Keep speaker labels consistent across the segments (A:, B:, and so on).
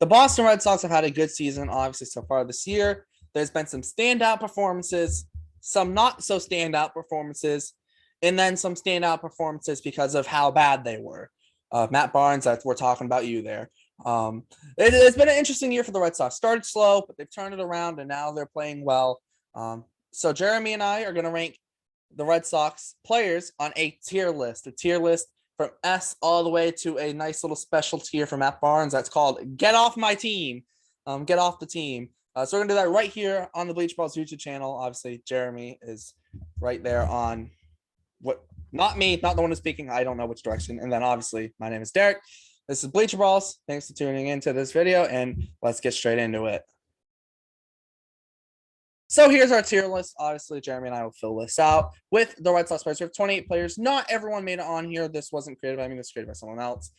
A: The Boston Red Sox have had a good season, obviously, so far this year. There's been some standout performances, some not so standout performances, and then some standout performances because of how bad they were. Matt Barnes, we're talking about you there. It's been an interesting year for the Red Sox. Started slow, but they've turned it around, and now they're playing well. So Jeremy and I are going to rank the Red Sox players on a tier list from S all the way to a nice little special tier for Matt Barnes that's called Get Off My Team. Get off the team. So we're going to do that right here on the Bleacher Brawls YouTube channel. Obviously, Jeremy is right there on what, not me, not the one who's speaking. I don't know which direction. And then obviously, my name is Derek. This is Bleacher Brawls. Thanks for tuning into this video, and let's get straight into it. So here's our tier list. Obviously, Jeremy and I will fill this out with the Red Sox players. We have 28 players. Not everyone made it on here. This wasn't created by me. This was created by someone else.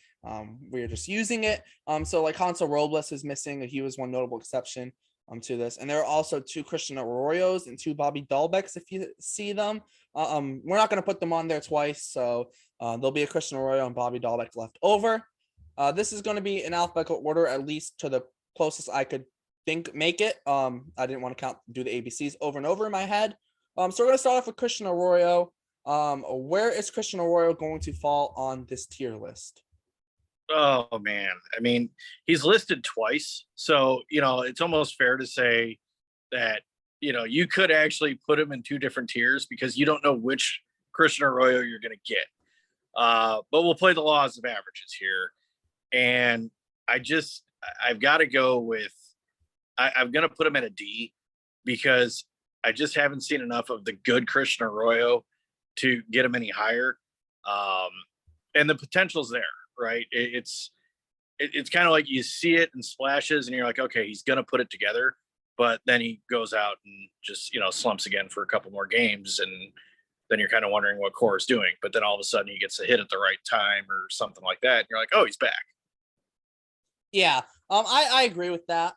A: We are just using it. So like Hansel Robles is missing. He was one notable exception to this. And there are also 2 Christian Arroyos and 2 Bobby Dahlbecks if you see them. We're not going to put them on there twice. So there'll be a Christian Arroyo and Bobby Dahlbeck left over. This is going to be in alphabetical order, at least to the closest I could make it. I didn't want to do the ABCs over and over in my head. So we're going to start off with Christian Arroyo. Where is Christian Arroyo going to fall on this tier list?
B: Oh man, I mean, he's listed twice, so it's almost fair to say that you could actually put him in 2 different tiers because you don't know which Christian Arroyo you're going to get. But we'll play the laws of averages here, and I've got to go with. I'm going to put him at a D because I just haven't seen enough of the good Christian Arroyo to get him any higher. And the potential's there, right? It's kind of like you see it in splashes and you're like, okay, he's going to put it together. But then he goes out and just, slumps again for a couple more games. And then you're kind of wondering what Core is doing. But then all of a sudden he gets a hit at the right time or something like that. And you're like, oh, he's back.
A: Yeah, I agree with that.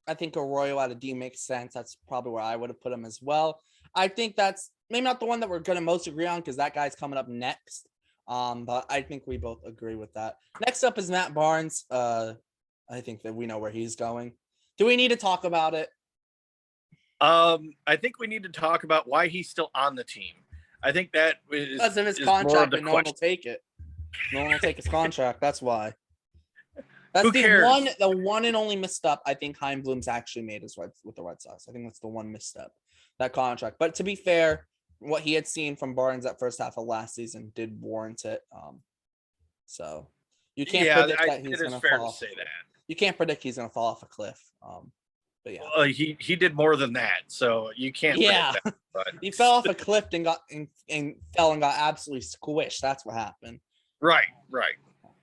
A: I think Arroyo at a D makes sense. That's probably where I would have put him as well. I think that's maybe not the one that we're going to most agree on because that guy's coming up next. But I think we both agree with that. Next up is Matt Barnes. I think that we know where he's going. Do we need to talk about it?
B: I think we need to talk about why he's still on the team. I think that is
A: because of his contract, and no one will take it. No one will take his contract. That's why. That's the one and only misstep I think Chaim Bloom's actually made with the Red Sox. I think that's the one misstep, that contract. But to be fair, what he had seen from Barnes that first half of last season did warrant it. So you can't predict that he's going to fall.
B: Say that.
A: You can't predict he's going to fall off a cliff. But yeah,
B: well, he did more than that, so you can't.
A: Yeah,
B: that,
A: he fell off a cliff and fell and got absolutely squished. That's what happened.
B: Right.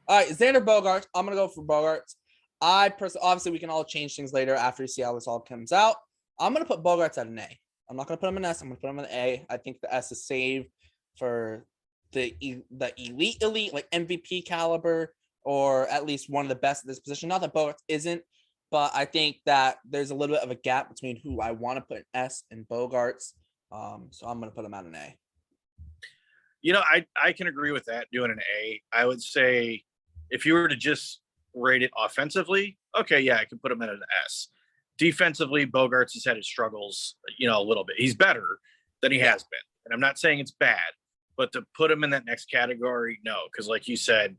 A: All right, Xander Bogart. I'm going to go for Bogart. Obviously, we can all change things later after you see how this all comes out. I'm going to put Bogarts at an A. I'm not going to put him in S. I'm going to put him in an A. I think the S is saved for the elite, like MVP caliber, or at least one of the best at this position. Not that Bogarts isn't, but I think that there's a little bit of a gap between who I want to put in S and Bogarts. So I'm going to put him at an A.
B: I can agree with that, doing an A. I would say if you were to just rate it offensively, okay, yeah, I can put him at an S. Defensively, Bogarts has had his struggles, a little bit. He's better than he has been. And I'm not saying it's bad, but to put him in that next category, no, because like you said,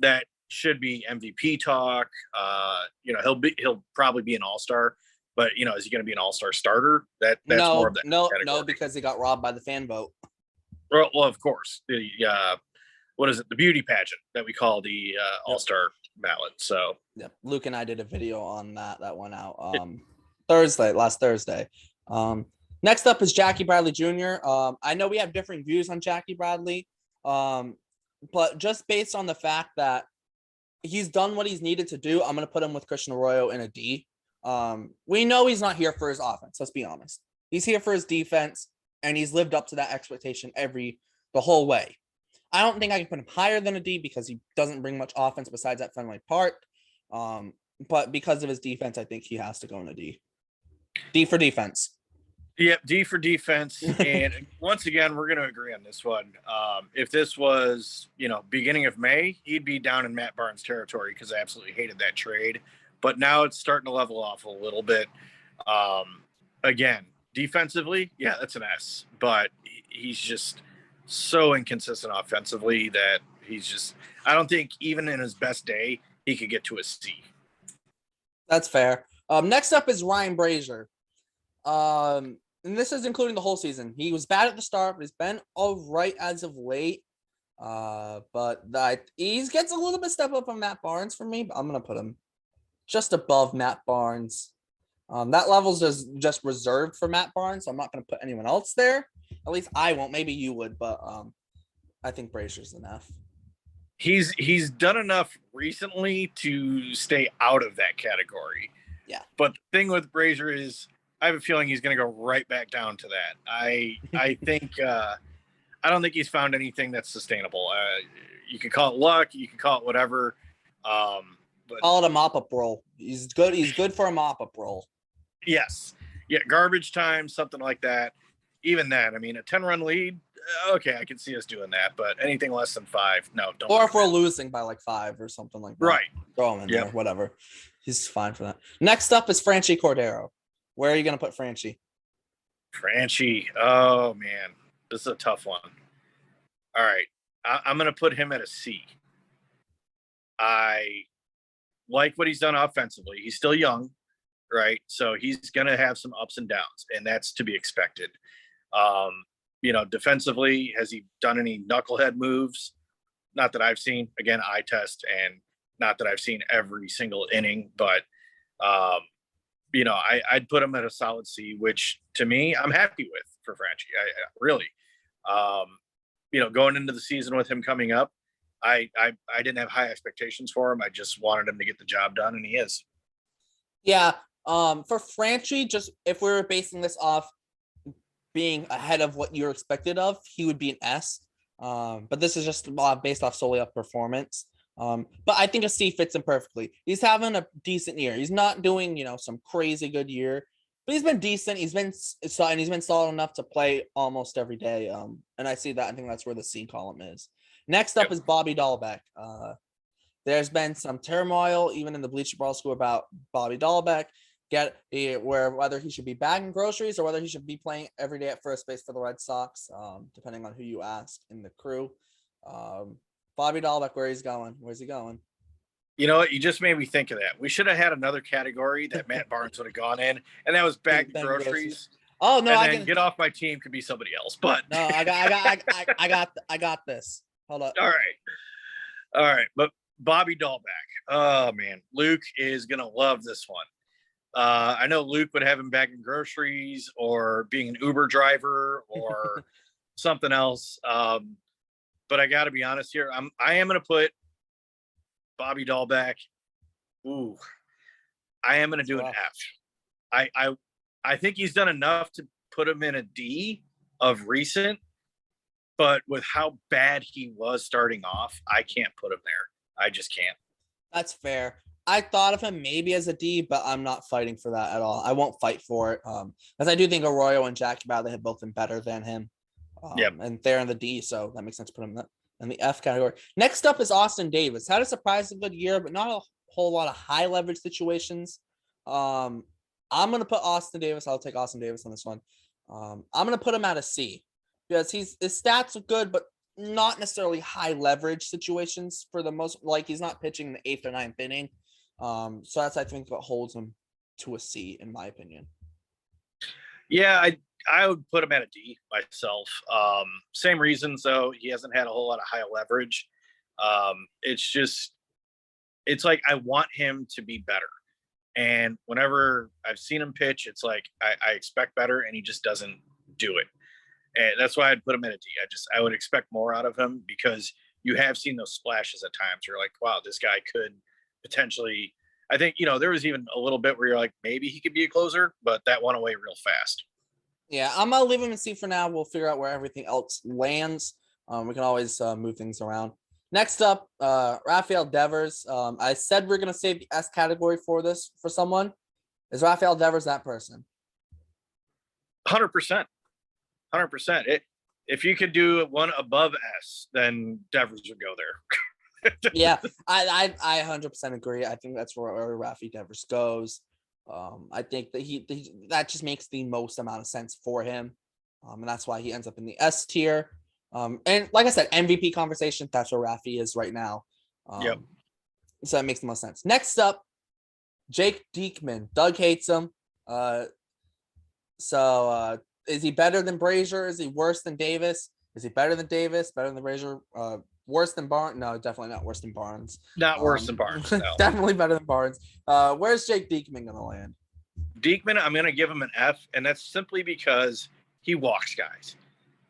B: that should be MVP talk. He'll probably be an all-star, but is he going to be an all-star starter? That's more of that.
A: No, because he got robbed by the fan vote.
B: Well, of course, the what is it? The beauty pageant that we call the all-star ballot. So
A: yeah, Luke and I did a video on that went out last Thursday. Next up is Jackie Bradley Jr. I know we have different views on Jackie Bradley, but just based on the fact that he's done what he's needed to do, I'm going to put him with Christian Arroyo in a D. We know he's not here for his offense. Let's be honest. He's here for his defense, and he's lived up to that expectation the whole way. I don't think I can put him higher than a D because he doesn't bring much offense besides at Fenway Park. But because of his defense, I think he has to go in a D. D for defense.
B: Yep, D for defense. And once again, we're going to agree on this one. If this was, beginning of May, he'd be down in Matt Barnes territory because I absolutely hated that trade. But now it's starting to level off a little bit. Again, defensively, yeah, that's an S. But he's just so inconsistent offensively that I don't think even in his best day, he could get to a C.
A: That's fair. Next up is Ryan Brazier. And this is including the whole season. He was bad at the start, but he's been all right as of late. But he gets a little bit step up from Matt Barnes for me, but I'm gonna put him just above Matt Barnes. That level's just reserved for Matt Barnes, so I'm not gonna put anyone else there. At least I won't. Maybe you would, but I think Brazier's enough.
B: He's done enough recently to stay out of that category.
A: Yeah.
B: But the thing with Brazier is I have a feeling he's going to go right back down to that. I think I don't think he's found anything that's sustainable. You can call it luck, you can call it whatever. But
A: call it a mop-up role. He's good. He's good for a mop-up role.
B: Yes. Yeah, garbage time, something like that. Even that, I mean, a 10-run lead, okay, I can see us doing that, but anything less than 5, no, don't.
A: Or if we're losing by like 5 or something like that.
B: Right.
A: Throw him in there, whatever. He's fine for that. Next up is Francie Cordero. Where are you going to put Francie?
B: Francie, oh, man, this is a tough one. All right, I'm going to put him at a C. I like what he's done offensively. He's still young, right? So he's going to have some ups and downs, and that's to be expected. Defensively, has he done any knucklehead moves? Not that I've seen. Again, eye test, and not that I've seen every single inning, but I'd put him at a solid C, which to me, I'm happy with for Francie. I really, going into the season with him coming up, I didn't have high expectations for him. I just wanted him to get the job done, and he is.
A: Yeah. For Francie, just if we were basing this off being ahead of what you're expected of, he would be an S. But this is just based off solely off performance. But I think a C fits him perfectly. He's having a decent year. He's not doing, some crazy good year, but he's been decent. He's been solid enough to play almost every day. And I see that. I think that's where the C column is. Next up is Bobby Dahlbeck. There's been some turmoil, even in the Bleacher Brawls school, about Bobby Dahlbeck. Whether he should be bagging groceries or whether he should be playing every day at first base for the Red Sox, depending on who you ask in the crew. Bobby Dahlbeck, where's he going?
B: You know what? You just made me think of that. We should have had another category that Matt Barnes would have gone in, and that was bag groceries.
A: Oh no!
B: And get off my team could be somebody else. But
A: no, I got this. Hold up.
B: All right. But Bobby Dahlbeck. Oh man, Luke is gonna love this one. I know Luke would have him bagging groceries or being an Uber driver or something else. But I got to be honest here. I am going to put Bobby Dahlbeck. Ooh, I am going to do an F. I think he's done enough to put him in a D of recent, but with how bad he was starting off, I can't put him there. I just can't.
A: That's fair. I thought of him maybe as a D, but I'm not fighting for that at all. I won't fight for it. Because I do think Arroyo and Jackie Bradley have both been better than him. And they're in the D, so that makes sense to put him in the F category. Next up is Austin Davis. Had a surprising good year, but not a whole lot of high leverage situations. I'm going to put Austin Davis. I'll take Austin Davis on this one. I'm going to put him at a C because his stats are good, but not necessarily high leverage situations for the most. Like he's not pitching in the 8th or 9th inning. So that's, I think, what holds him to a C, in my opinion.
B: Yeah, I would put him at a D myself. Same reasons, though. He hasn't had a whole lot of high leverage. It's like I want him to be better. And whenever I've seen him pitch, it's like I expect better, and he just doesn't do it. And that's why I'd put him at a D. I would expect more out of him because you have seen those splashes at times. You're like, wow, this guy could potentially. I think, there was even a little bit where you're like, maybe he could be a closer, but that went away real fast.
A: Yeah, I'm going to leave him in C for now. We'll figure out where everything else lands. We can always move things around. Next up, Rafael Devers. I said we're going to save the S category for someone. Is Rafael Devers that person?
B: 100%. 100%. If you could do one above S, then Devers would go there.
A: Yeah, I 100% agree. I think that's where Rafael Devers goes. I think that that just makes the most amount of sense for him. And that's why he ends up in the S tier. And like I said, MVP conversation, that's where Rafi is right now.
B: Yep.
A: So that makes the most sense. Next up, Jake Diekmann. Doug hates him. So is he better than Brazier? Is he worse than Davis? Is he better than Davis? Better than Brazier? Worse than Barnes? No, definitely not worse than Barnes.
B: Not worse than Barnes. No.
A: Definitely better than Barnes. Where's Jake Diekmann going to land?
B: Diekmann, I'm going to give him an F, and that's simply because he walks guys.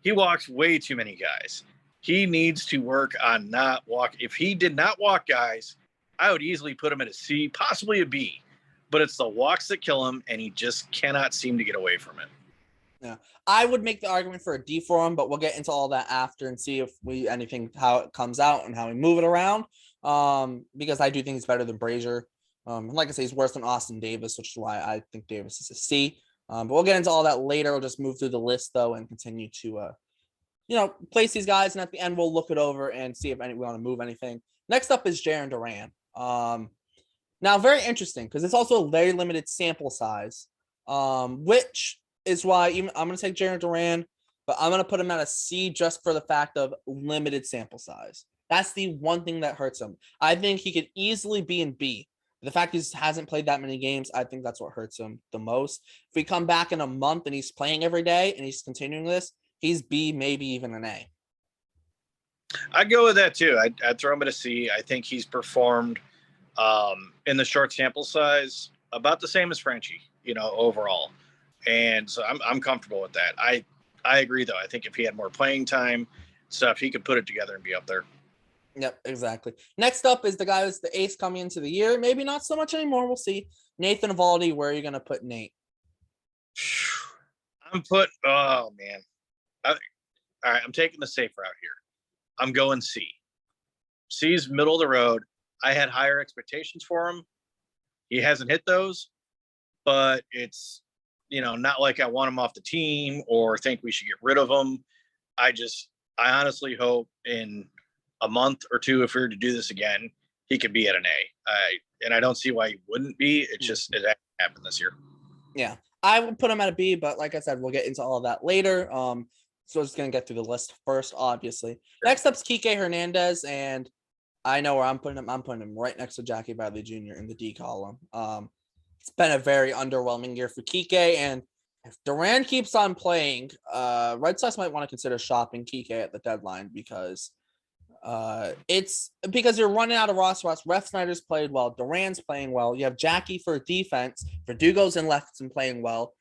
B: He walks way too many guys. He needs to work on not walk. If he did not walk guys, I would easily put him at a C, possibly a B. But it's the walks that kill him, and he just cannot seem to get away from it.
A: Yeah, I would make the argument for a D for him, but we'll get into all that after and see if how it comes out and how we move it around. Because I do think he's better than Brazier. Like I say, he's worse than Austin Davis, which is why I think Davis is a C. But we'll get into all that later. We'll just move through the list though and continue to place these guys, and at the end we'll look it over and see if we want to move anything. Next up is Jarren Duran. Now very interesting because it's also a very limited sample size, which is why I'm going to take Jarren Duran, but I'm going to put him at a C just for the fact of limited sample size. That's the one thing that hurts him. I think he could easily be in B. The fact he hasn't played that many games, I think that's what hurts him the most. If we come back in a month and he's playing every day and he's continuing this, he's B, maybe even an A.
B: I'd go with that too. I'd throw him at a C. I think he's performed in the short sample size about the same as Francie, overall. And so I'm comfortable with that. I agree though. I think if he had more playing time stuff, he could put it together and be up there.
A: Yep, exactly. Next up is the guy who's the ace coming into the year. Maybe not so much anymore. We'll see. Nathan Eovaldi, where are you going to put Nate?
B: Oh man. All right. I'm taking the safe route here. I'm going C. C's middle of the road. I had higher expectations for him. He hasn't hit those, but it's, not like I want him off the team or think we should get rid of him. I honestly hope in a month or two, if we were to do this again, he could be at an A. And I don't see why he wouldn't be. It's just, it happened this year.
A: Yeah, I would put him at a B, but like I said, we'll get into all of that later. So we're just going to get through the list first, obviously. Next up is Kike Hernandez, and I know where I'm putting him. I'm putting him right next to Jackie Bradley Jr. in the D column. It's been a very underwhelming year for Kike, and if Duran keeps on playing, Red Sox might want to consider shopping Kike at the deadline because it's because you're running out of roster spots. Ref Snyder's played well. Duran's playing well. You have Jackie for defense. Verdugo's in left and playing well.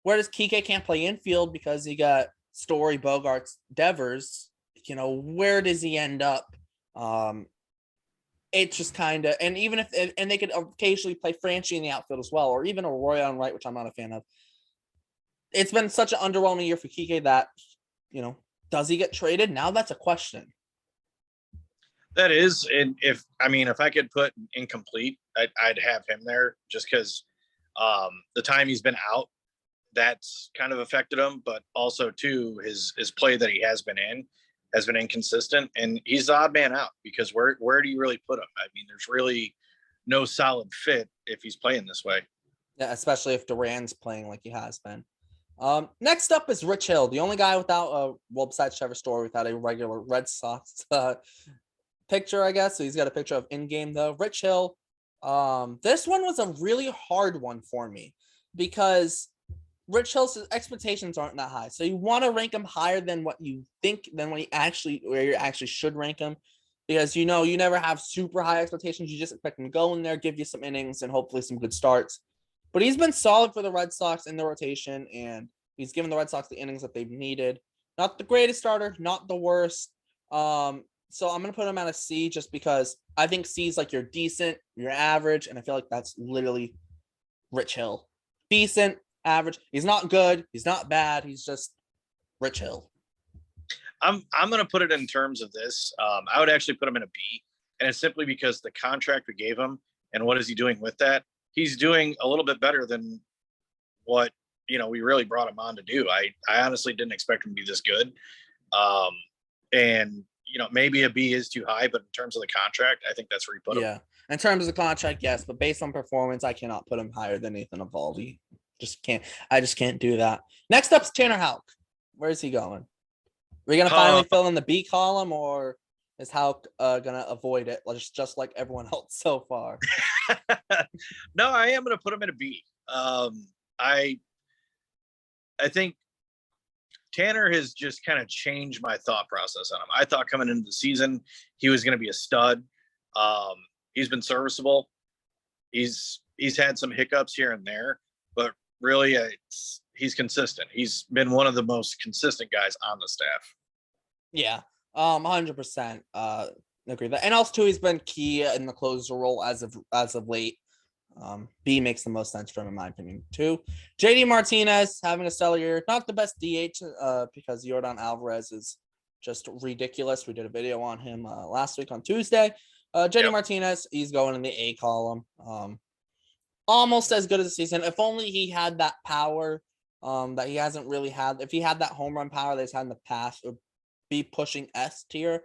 A: Whereas Kike can't play infield because he got Story, Bogarts, Devers. Where does he end up? It's just kind of, and even if, and they could occasionally play Francie in the outfield as well, or even Arroyo on right, which I'm not a fan of. It's been such an underwhelming year for Kike that, does he get traded? Now that's a question.
B: That is, and if I could put incomplete, I'd have him there just because the time he's been out, that's kind of affected him, but also too his play that he has been in has been inconsistent, and he's the odd man out because where do you really put him? There's really no solid fit if he's playing this way.
A: Yeah, especially if Duran's playing like he has been. Next up is Rich Hill, the only guy without besides Trevor Story without a regular Red Sox picture, I guess. So he's got a picture of in-game though. Rich Hill. This one was a really hard one for me because Rich Hill's expectations aren't that high. So you want to rank him higher than what you think, than where you actually should rank him. Because you never have super high expectations. You just expect him to go in there, give you some innings, and hopefully some good starts. But he's been solid for the Red Sox in the rotation, and he's given the Red Sox the innings that they've needed. Not the greatest starter, not the worst. So I'm going to put him at a C just because I think C is like you're decent, you're average, and I feel like that's literally Rich Hill. Decent, average. He's not good. He's not bad. He's just Rich Hill.
B: I'm going to put it in terms of this. I would actually put him in a B, and it's simply because the contract we gave him and what is he doing with that? He's doing a little bit better than what we really brought him on to do. I honestly didn't expect him to be this good. And maybe a B is too high, but in terms of the contract, I think that's where you put him.
A: Yeah. In terms of the contract, yes, but based on performance, I cannot put him higher than Nathan Eovaldi. I just can't do that. Next up is Tanner Houck. Where is he going? Are we gonna finally fill in the B column, or is Houck gonna avoid it just like everyone else so far?
B: No, I am gonna put him in a B. I think Tanner has just kind of changed my thought process on him. I thought coming into the season he was going to be a stud. He's been serviceable. He's had some hiccups here and there, but really he's consistent. He's been one of the most consistent guys on the staff.
A: Yeah, 100% agree with that. And also too, he's been key in the closer role as of late. B makes the most sense for him in my opinion too. JD Martinez having a stellar year, not the best DH because Yordan Alvarez is just ridiculous. We did a video on him last week on Tuesday. JD Martinez, he's going in the A column. Almost as good as the season. If only he had that power that he hasn't really had. If he had that home run power that he's had in the past, it would be pushing S tier.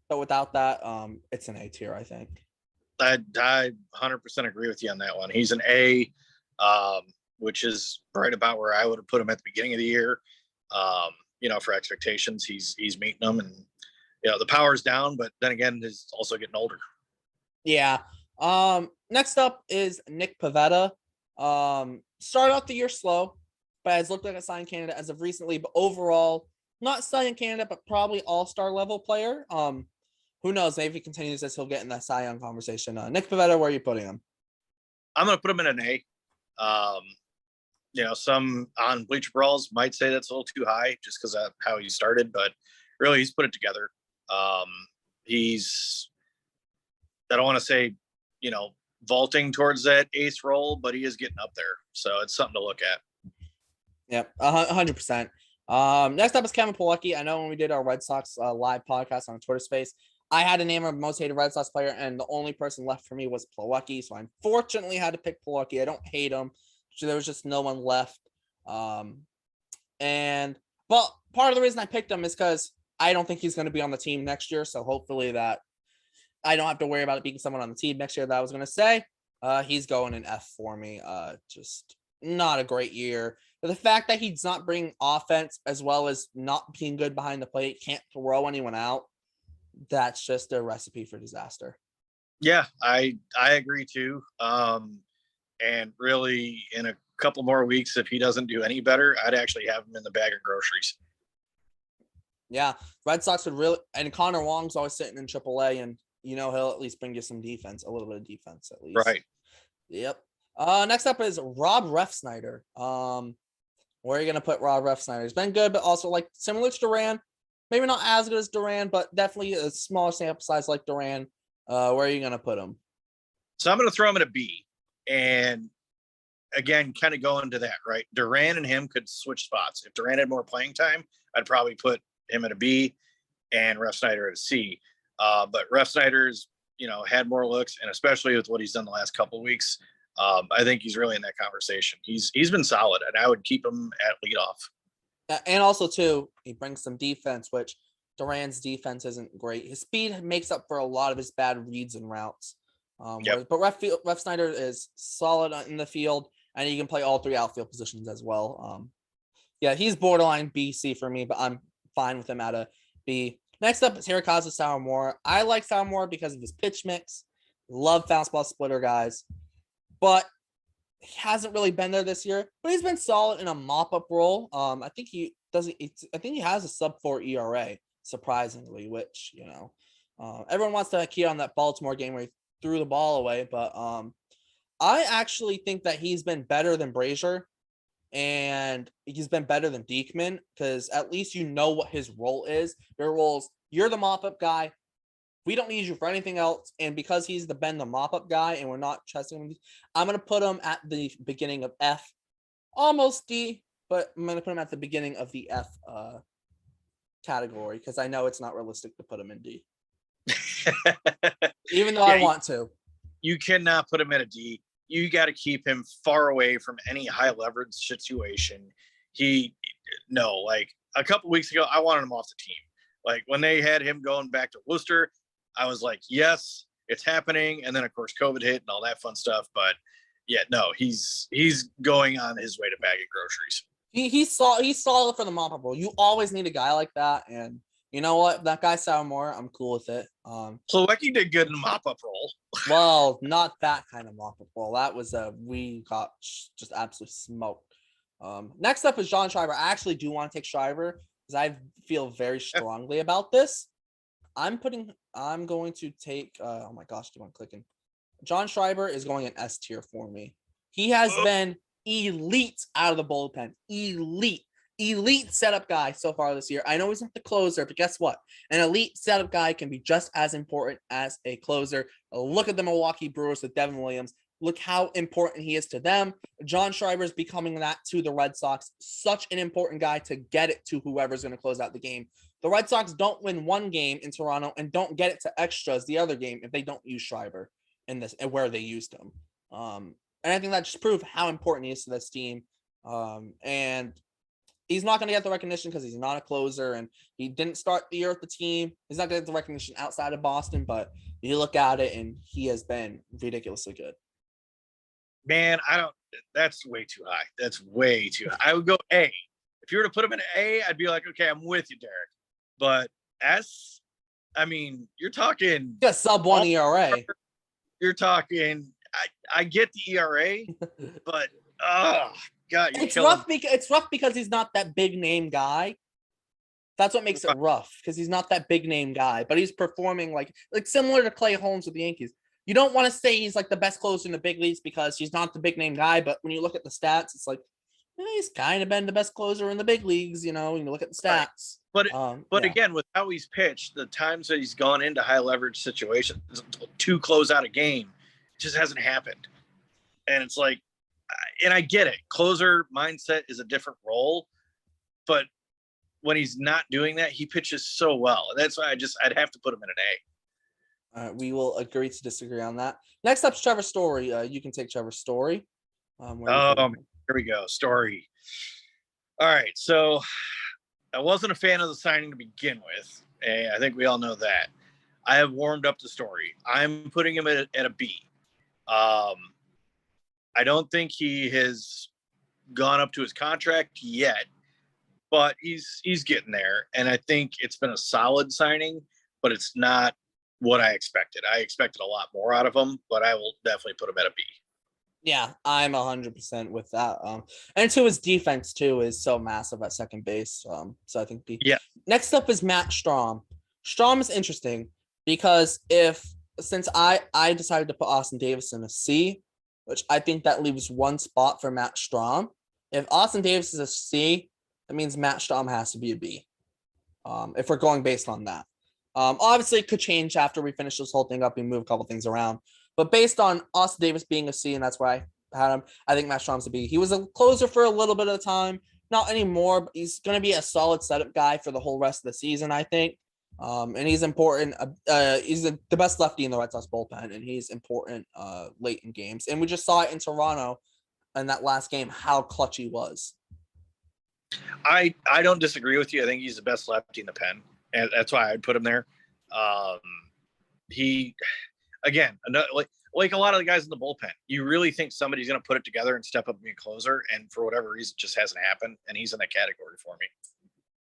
A: But without that, it's an A tier, I think.
B: I 100% agree with you on that one. He's an A, which is right about where I would have put him at the beginning of the year. For expectations, he's meeting them, and the power's down, but then again, he's also getting older.
A: Yeah. Next up is Nick Pavetta. Started out the year slow, but has looked like a Cy Young candidate as of recently. But overall, not Cy Young candidate, but probably all-star level player. Who knows? Maybe if he continues this, he'll get in that Cy Young conversation. Nick Pavetta, where are you putting him?
B: I'm going to put him in an A. Some on Bleacher Brawls might say that's a little too high just because of how he started, but really he's put it together. I don't want to say, vaulting towards that ace role, but he is getting up there. So it's something to look at.
A: Yep, 100%. Next up is Kevin Pollocki. I know when we did our Red Sox live podcast on Twitter Space, I had a name of most hated Red Sox player, and the only person left for me was Pollocki. So I unfortunately had to pick Pollocki. I don't hate him. So there was just no one left. But part of the reason I picked him is because I don't think he's going to be on the team next year. So hopefully that I don't have to worry about it being someone on the team next year that I was going to say. He's going an F for me. Just not a great year. But the fact that he's not bringing offense as well as not being good behind the plate, can't throw anyone out, that's just a recipe for disaster.
B: Yeah, I agree too. And really in a couple more weeks, if he doesn't do any better, I'd actually have him in the bag of groceries. Yeah.
A: Red Sox would really, and Connor Wong's always sitting in AAA, and he'll at least bring you some defense, a little bit of defense at least.
B: Right.
A: Yep. Next up is Rob Refsnyder. Where are you going to put Rob Refsnyder? He's been good, but also similar to Duran. Maybe not as good as Duran, but definitely a smaller sample size like Duran. Where are you going to put him?
B: So I'm going to throw him at a B. And again, kind of go into that, right? Duran and him could switch spots. If Duran had more playing time, I'd probably put him at a B and Refsnyder at a C. But Refsnyder's, had more looks, and especially with what he's done the last couple of weeks, I think he's really in that conversation. He's been solid, and I would keep him at leadoff.
A: And also, too, he brings some defense, which Duran's defense isn't great. His speed makes up for a lot of his bad reads and routes. But Refsnyder is solid in the field, and he can play all three outfield positions as well. He's borderline BC for me, but I'm fine with him at a B. Next up is Hirokazu Sawamura. I like Sawamura because of his pitch mix. Love fastball splitter guys, but he hasn't really been there this year. But he's been solid in a mop-up role. I think he has a sub-4 ERA, surprisingly, which everyone wants to key on that Baltimore game where he threw the ball away, but I actually think that he's been better than Brazier, and he's been better than Diekmann, because at least what his role is. Your role is, you're the mop-up guy. We don't need you for anything else, and because he's been the mop-up guy and we're not trusting him, I'm going to put him at the beginning of F, almost D, but I'm going to put him at the beginning of the F category, because I know it's not realistic to put him in D. Even though I want to.
B: You cannot put him at a D. you got to keep him far away from any high leverage situation. Like a couple weeks ago, I wanted him off the team. Like when they had him going back to Worcester, I was like, yes, it's happening. And then of course COVID hit and all that fun stuff. But yeah, no, he's going on his way to bagging groceries.
A: He's solid for the mop up role. You always need a guy like that, and you know what? That guy Sourmore, I'm cool with it.
B: Pollocki did good in the mop up role.
A: Well, not that kind of mop up role. That was we got just absolutely smoked. Next up is John Schreiber. I actually do want to take Schreiber because I feel very strongly about this. I'm going to take. Oh my gosh, do I'm clicking. John Schreiber is going in S tier for me. He has been elite out of the bullpen. Elite setup guy so far this year. I know he's not the closer, but guess what? An elite setup guy can be just as important as a closer. Look at the Milwaukee Brewers with Devin Williams. Look how important he is to them. John Schreiber is becoming that to the Red Sox. Such an important guy to get it to whoever's going to close out the game. The Red Sox don't win one game in Toronto and don't get it to extras the other game if they don't use Schreiber in this and where they used him. And I think that just proved how important he is to this team. And he's not going to get the recognition because he's not a closer and he didn't start the year with the team. He's not going to get the recognition outside of Boston, but you look at it and he has been ridiculously good.
B: Man, that's way too high. That's way too high. I would go A. If you were to put him in A, I'd be like, okay, I'm with you, Derek. But S, I mean, you're talking
A: just sub 1 ERA.
B: You're talking, I get the ERA, but oh God,
A: it's rough because he's not that big name guy. That's what makes it rough, because he's not that big name guy, but he's performing like similar to Clay Holmes with the Yankees. You don't want to say he's like the best closer in the big leagues because he's not the big name guy, but when you look at the stats, it's like he's kind of been the best closer in the big leagues, you know, when you look at the stats.
B: Right. But again, with how he's pitched, the times that he's gone into high leverage situations to close out a game, it just hasn't happened. And it's like, and I get it. Closer mindset is a different role, but when he's not doing that, he pitches so well. And that's why I'd have to put him in an A.
A: We will agree to disagree on that. Next up is Trevor Story. You can take Trevor Story.
B: Here we go. Story. All right. So I wasn't a fan of the signing to begin with. I think we all know that. I have warmed up the Story. I'm putting him at a B. I don't think he has gone up to his contract yet, but he's getting there. And I think it's been a solid signing, but it's not what I expected. I expected a lot more out of him, but I will definitely put him at a B.
A: Yeah, I'm 100% with that. And to his defense too is so massive at second base. So I think B.
B: Yeah.
A: Next up is Matt Strahm. Strahm is interesting because since I decided to put Austin Davis in a C, which I think that leaves one spot for Matt Strahm. If Austin Davis is a C, that means Matt Strahm has to be a B. If we're going based on that. Obviously, it could change after we finish this whole thing up and move a couple things around. But based on Austin Davis being a C, and that's why I had him, I think Matt Strahm's a B. He was a closer for a little bit of the time. Not anymore, but he's going to be a solid setup guy for the whole rest of the season, I think. And he's important. He's the best lefty in the Red Sox bullpen, and he's important late in games. And we just saw it in Toronto in that last game, how clutch he was.
B: I don't disagree with you. I think he's the best lefty in the pen, and that's why I'd put him there. He, again, like a lot of the guys in the bullpen, you really think somebody's going to put it together and step up and be a closer, and for whatever reason, it just hasn't happened, and he's in that category for me.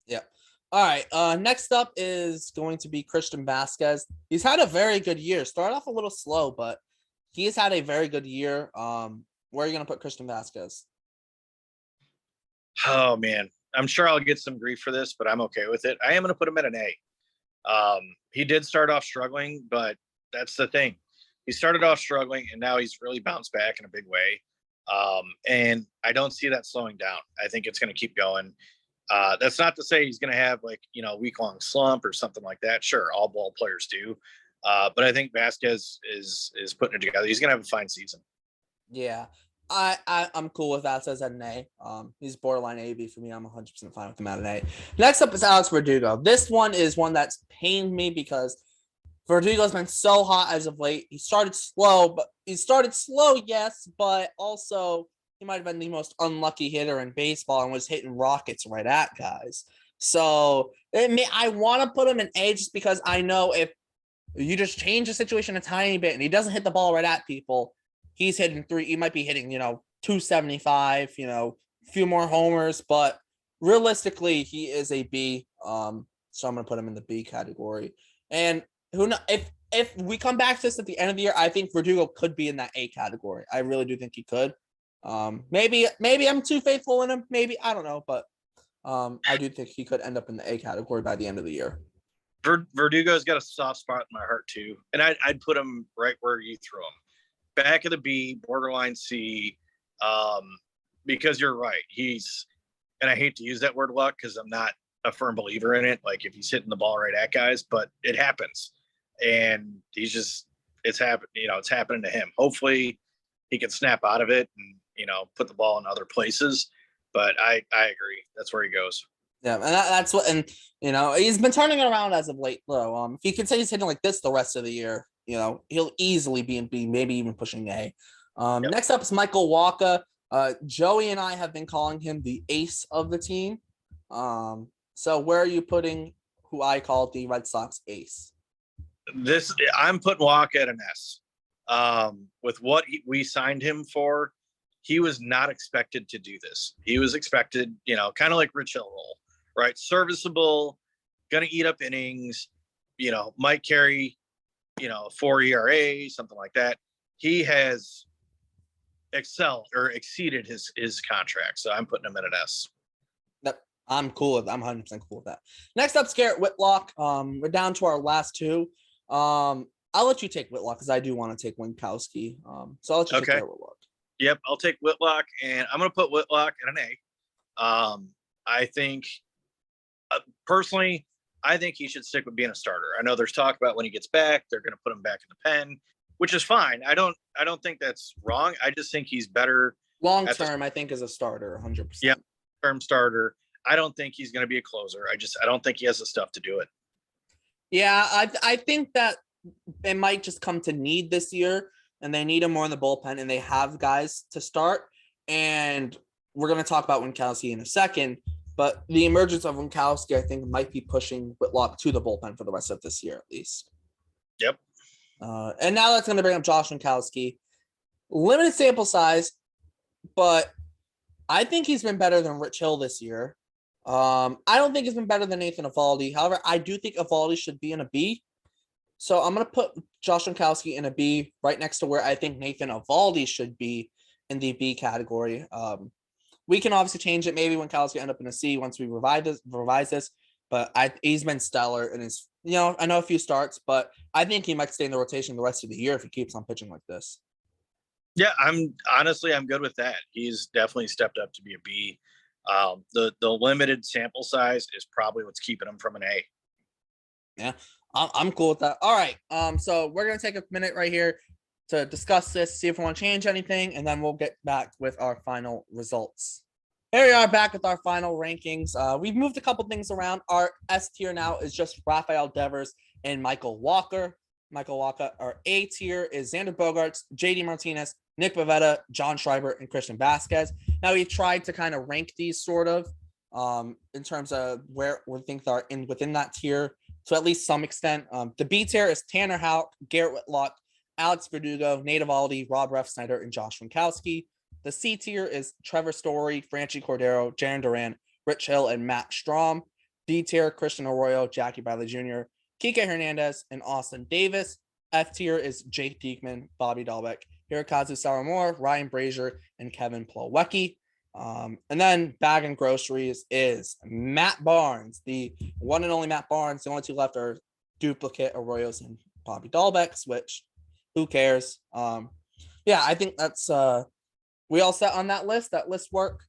A: Yeah. All right. Next up is going to be Christian Vasquez. He's had a very good year. Started off a little slow, but he's had a very good year. Where are you going to put Christian Vasquez?
B: Oh, man. I'm sure I'll get some grief for this, but I'm okay with it. I am going to put him at an A. He did start off struggling, but that's the thing. He started off struggling, and now he's really bounced back in a big way. And I don't see that slowing down. I think it's going to keep going. That's not to say he's going to have a week-long slump or something like that. Sure, all ball players do. But I think Vasquez is putting it together. He's going to have a fine season.
A: Yeah, I'm cool with Vasquez at an A. He's borderline A/B for me. I'm 100% fine with him at an A. Next up is Alex Verdugo. This one is one that's pained me because Verdugo's been so hot as of late. He started slow, yes, but also he might have been the most unlucky hitter in baseball and was hitting rockets right at guys. So I want to put him in A just because I know if you just change the situation a tiny bit and he doesn't hit the ball right at people, he's hitting he might be hitting, 275, a few more homers, but realistically, he is a B. So I'm going to put him in the B category. And who knows, if we come back to this at the end of the year, I think Verdugo could be in that A category. I really do think he could. Maybe I'm too faithful in him. Maybe, I don't know, but I do think he could end up in the A category by the end of the year.
B: Verdugo's got a soft spot in my heart too, and I'd put him right where you threw him, back of the B, borderline C, because you're right. And I hate to use that word luck because I'm not a firm believer in it. Like if he's hitting the ball right at guys, but it happens, and it's happened. It's happening to him. Hopefully, he can snap out of it and put the ball in other places. But I agree. That's where he goes.
A: Yeah, and that's what, and he's been turning it around as of late, though. If he continues hitting like this the rest of the year, he'll easily be in B, maybe even pushing A. Yep. Next up is Michael Wacha. Joey and I have been calling him the ace of the team. So where are you putting who I call the Red Sox ace?
B: I'm putting Wacha at an S. With what we signed him for, he was not expected to do this. He was expected, kind of like Rich Hill role, right? Serviceable, going to eat up innings, might carry, 4 ERA, something like that. He has excelled or exceeded his contract. So I'm putting him at an S.
A: I'm cool with. I'm 100% cool with that. Next up, Garrett Whitlock. We're down to our last two. I'll let you take Whitlock because I do want to take Winkowski. So I'll let you take Garrett Whitlock.
B: Yep, I'll take Whitlock, and I'm going to put Whitlock at an A. I think, personally, I think he should stick with being a starter. I know there's talk about when he gets back, they're going to put him back in the pen, which is fine. I don't think that's wrong. I just think he's better
A: long term. I think as a starter, 100%.
B: Yeah, term starter. I don't think he's going to be a closer. I don't think he has the stuff to do it.
A: Yeah, I think that it might just come to need this year. And they need him more in the bullpen, and they have guys to start. And we're going to talk about Winkowski in a second, but the emergence of Winkowski, I think, might be pushing Whitlock to the bullpen for the rest of this year, at least.
B: Yep.
A: And now that's going to bring up Joshuankowski. Limited sample size, but I think he's been better than Rich Hill this year. I don't think he's been better than Nathan Eovaldi. However, I do think Eovaldi should be in a B. So I'm going to put Joshuankowski in a B right next to where I think Nathan Eovaldi should be in the B category. We can obviously change it. Maybe Winkowski end up in a C once we revise this. But he's been stellar and is, I know a few starts, but I think he might stay in the rotation the rest of the year if he keeps on pitching like this.
B: Yeah, I'm good with that. He's definitely stepped up to be a B. The limited sample size is probably what's keeping him from an A.
A: Yeah. I'm cool with that. All right. So we're going to take a minute right here to discuss this, see if we want to change anything, and then we'll get back with our final results. Here we are back with our final rankings. We've moved a couple things around. Our S tier now is just Rafael Devers and Michael Wacha. Our A tier is Xander Bogart, JD Martinez, Nick Pavetta, John Schreiber, and Christian Vasquez. Now we tried to kind of rank these sort of in terms of where we think they're within that tier. To at least some extent. The B tier is Tanner Houck, Garrett Whitlock, Alex Verdugo, Nate Eovaldi, Rob Refsnyder, and Josh Winkowski. The C tier is Trevor Story, Francie Cordero, Jaron Duran, Rich Hill, and Matt Strom. D tier, Christian Arroyo, Jackie Bradley Jr., Kike Hernandez, and Austin Davis. F tier is Jake Diekmann, Bobby Dahlbeck, Hirokazu Sawamura, Ryan Brazier, and Kevin Pollocki. And then bag and groceries is Matt Barnes, the one and only Matt Barnes. The only two left are duplicate Arroyos and Bobby Dahlbecks, which who cares? Yeah, I think that's we all set on that list. That list work.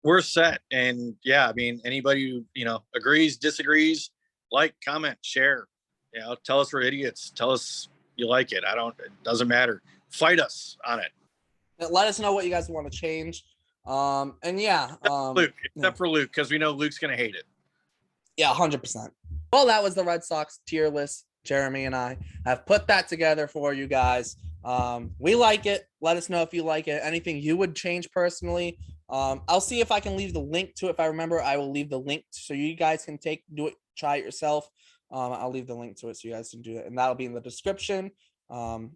B: We're set. And yeah, I mean, anybody who, agrees, disagrees, like, comment, share, tell us we're idiots. Tell us you like it. It doesn't matter. Fight us on it.
A: Let us know what you guys want to change. And yeah,
B: except for Luke, because we know Luke's gonna hate it.
A: Yeah, 100%. Well, that was the Red Sox tier list Jeremy and I have put that together for you guys. We like it. Let us know if you like it. Anything you would change personally. I'll see if I can leave the link to it. If I remember, I will leave the link so you guys can do it, try it yourself. I'll leave the link to it so you guys can do it, and that'll be in the description. And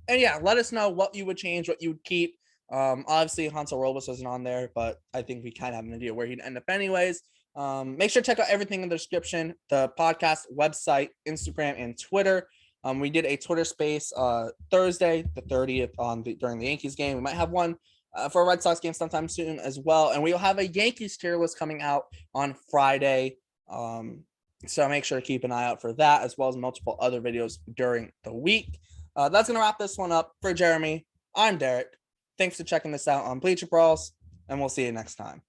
A: yeah, let us know what you would change, what you would keep. Obviously Hansel Robles wasn't on there, but I think we kind of have an idea where he'd end up anyways. Make sure to check out everything in the description, the podcast, website, Instagram, and Twitter. We did a Twitter space Thursday, the 30th during the Yankees game. We might have one for a Red Sox game sometime soon as well. And we'll have a Yankees tier list coming out on Friday. So make sure to keep an eye out for that, as well as multiple other videos during the week. That's going to wrap this one up. For Jeremy, I'm Derek. Thanks for checking this out on Bleacher Brawls, and we'll see you next time.